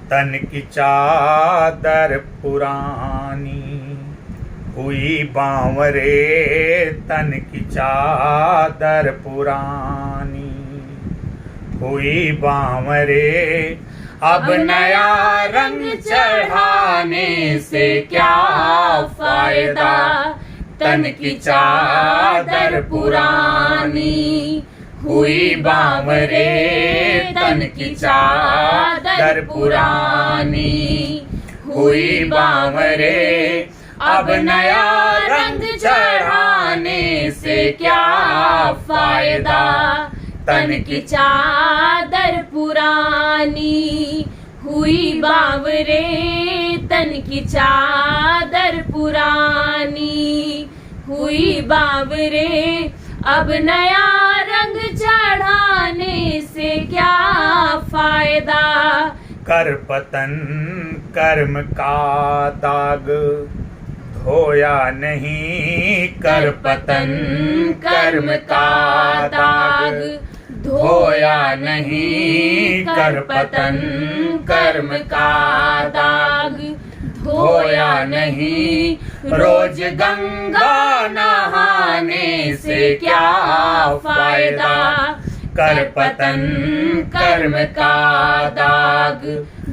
तन की चादर पुरानी हुई बांवरे, तन की चादर पुरानी हुई बांवरे। अब नया रंग चढ़ाने से क्या फायदा, तन की चादर पुरानी हुई बांवरे, तन की चादर पुरानी हुई बांवरे। अब नया रंग चढ़ाने से क्या फायदा, तन की चादर पुरानी हुई बांवरे, तन की चादर पुरानी हुई बांवरे। अब नया रंग चढ़ाने से क्या फायदा, करपतन कर्म का दाग धोया नहीं, करपतन कर्म का दाग धोया नहीं, करपतन कर्म का दाग धोया नहीं। रोज गंगा नहाने से क्या फायदा, करपतन कर्म का दाग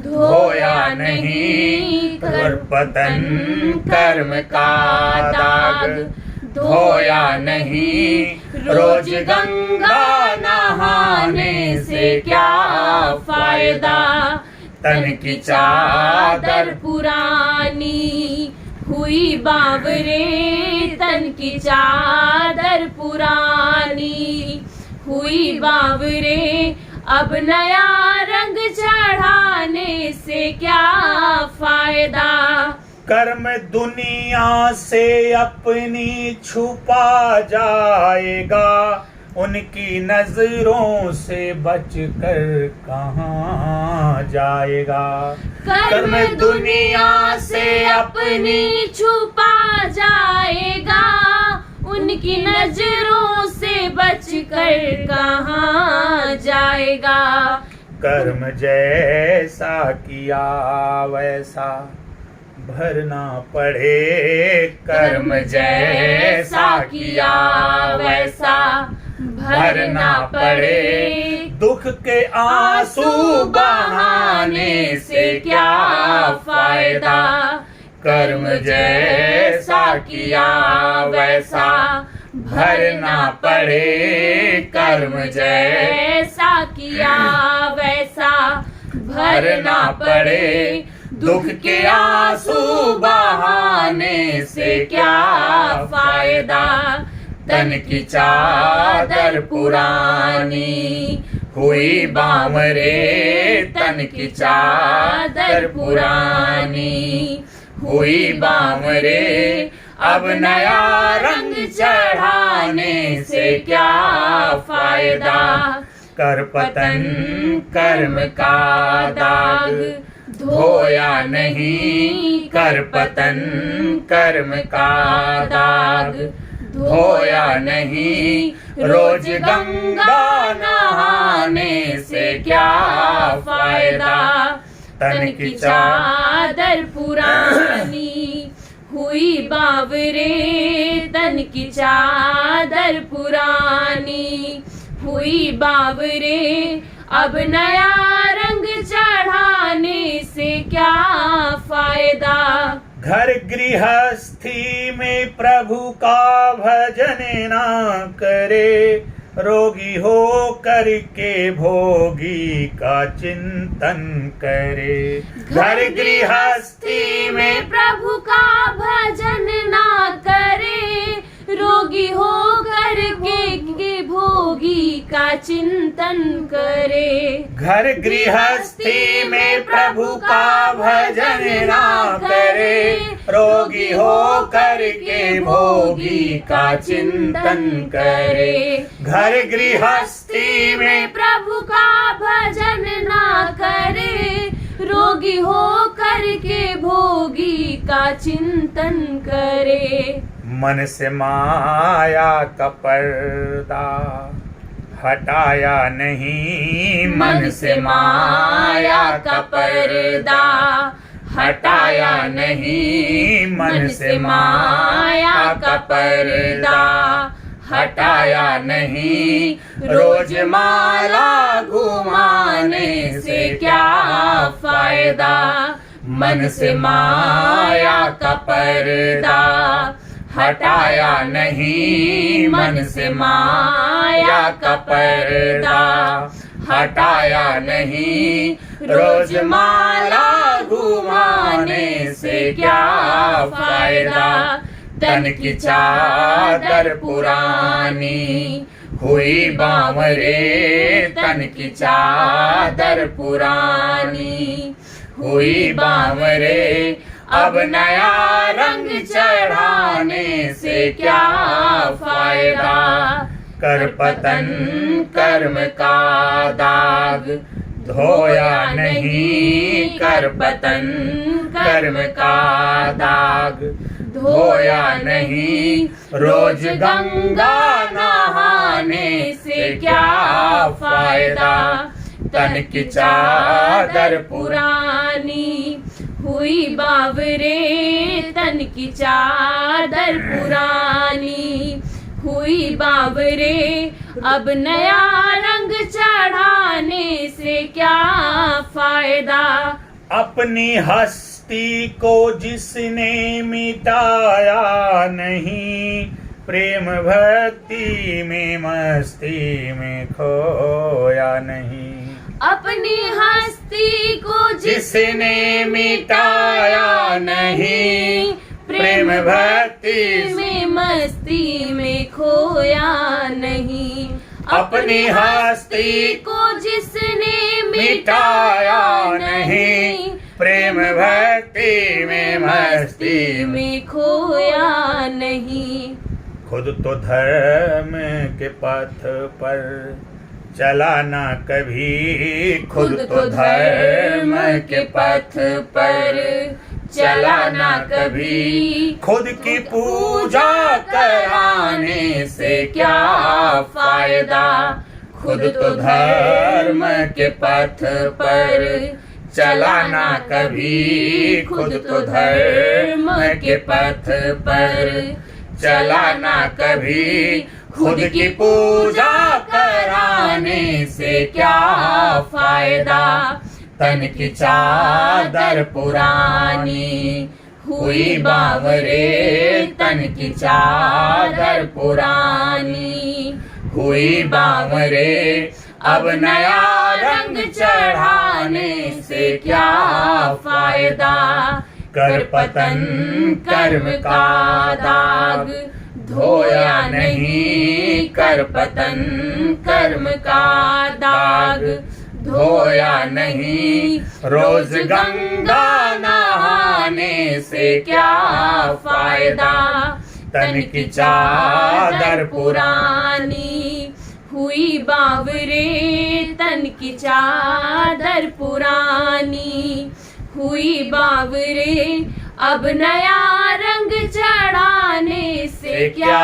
धोया नहीं, करपतन कर्म का दाग धोया नहीं। रोज गंगा नहाने से क्या फायदा, तन की चादर पुरानी हुई बांवरे, तन की चादर पुरानी हुई बांवरे। अब नया रंग चढ़ाने से क्या फायदा, कर्म दुनिया से अपनी छुपा जाएगा, उनकी नजरों से बचकर कहाँ जाएगा। कर्म दुनिया से अपनी छुपा जाएगा, उनकी नजरों से बचकर कहाँ जाएगा। कर्म जैसा किया वैसा भरना पड़े, कर्म जैसा किया वैसा भरना पड़े। दुख के आंसू बहाने से क्या फायदा, कर्म जैसा किया वैसा भरना पड़े, कर्म जैसा किया वैसा भरना पड़े। दुख के आंसू बहाने से क्या फायदा, तन की चादर पुरानी हुई बांवरे, तन की चादर पुरानी हुई बांवरे। अब नया रंग चढ़ाने से क्या फायदा, करपतन कर्म का दाग धोया नहीं, करपतन कर्म का दाग धोया नहीं। रोज गंगा नहाने से क्या फायदा, तन की चादर पुरानी हुई बांवरे, तन की चादर पुरानी हुई बांवरे। अब नया रंग चढ़ाने से क्या फायदा, घर गृहस्थी में प्रभु का भजन ना करे, रोगी हो करके भोगी का चिंतन करे। घर गृहस्थी में प्रभु का भजन ना करे, रोगी हो करके भोगी का चिंतन करे। घर गृहस्थी में प्रभु का भजन ना करे, रोगी हो करके भोगी का चिंतन करे। घर गृहस्थी में प्रभु का भजन ना करे, रोगी हो करके भोगी का चिंतन करे। मन से माया का पर्दा हटाया नहीं मन से माया का पर्दा, हटाया नहीं मन से माया का पर्दा, हटाया नहीं रोज माला घुमाने से क्या फायदा, मन से माया का पर्दा, हटाया नहीं मन से माया का पर्दा, हटाया नहीं रोज माला घुमाने से क्या फायदा, तन की चादर पुरानी हुई बांवरे, तन की चादर पुरानी हुई बांवरे, अब नया रंग चढ़ाने से क्या फायदा, कर पतन कर्म का दाग धोया नहीं, कर पतन कर्म का दाग धोया नहीं, रोज गंगा नहाने से क्या फायदा, तन की चादर पुरानी हुई बांवरे, तन की चादर पुरानी हुई बांवरे, अब नया रंग चढ़ाने से क्या फायदा, अपनी हस्ती को जिसने मिटाया नहीं, प्रेम भक्ति में मस्ती में खोया नहीं, अपनी हस्ती को जिसने मिटाया नहीं, प्रेम भक्ति में मस्ती में खोया नहीं, अपनी हस्ती को जिसने मिटाया नहीं, प्रेम भक्ति में मस्ती में खोया नहीं, खुद तो धर्म के पथ पर चला ना कभी, खुद तो धर्म के पथ पर चला ना कभी, खुद की पूजा कराने से क्या फायदा, खुद तो धर्म के पथ पर चला ना कभी, खुद तो धर्म के पथ पर चला ना कभी, खुद की पूजा कराने से क्या फायदा, तन की चादर पुरानी हुई बांवरे, तन की चादर पुरानी हुई बांवरे, अब नया रंग चढ़ाने से क्या फायदा, कर पतन कर्म का दाग धोया नहीं, कर पतन कर्म का दाग धोया नहीं, रोज गंगा नहाने से क्या फायदा, तन की चादर पुरानी हुई बांवरे, तन की चादर पुरानी हुई बांवरे, अब नया रंग चढ़ाने से क्या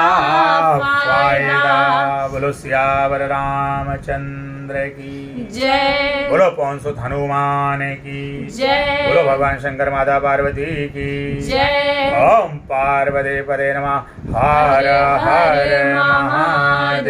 फायदा। बोलो सियावर रामचंद्र की जय, बोलो पवन सुत हनुमान की जय, बोलो भगवान शंकर माता पार्वती की जय, ओम पार्वती पदे नमः। हर हर महादेव।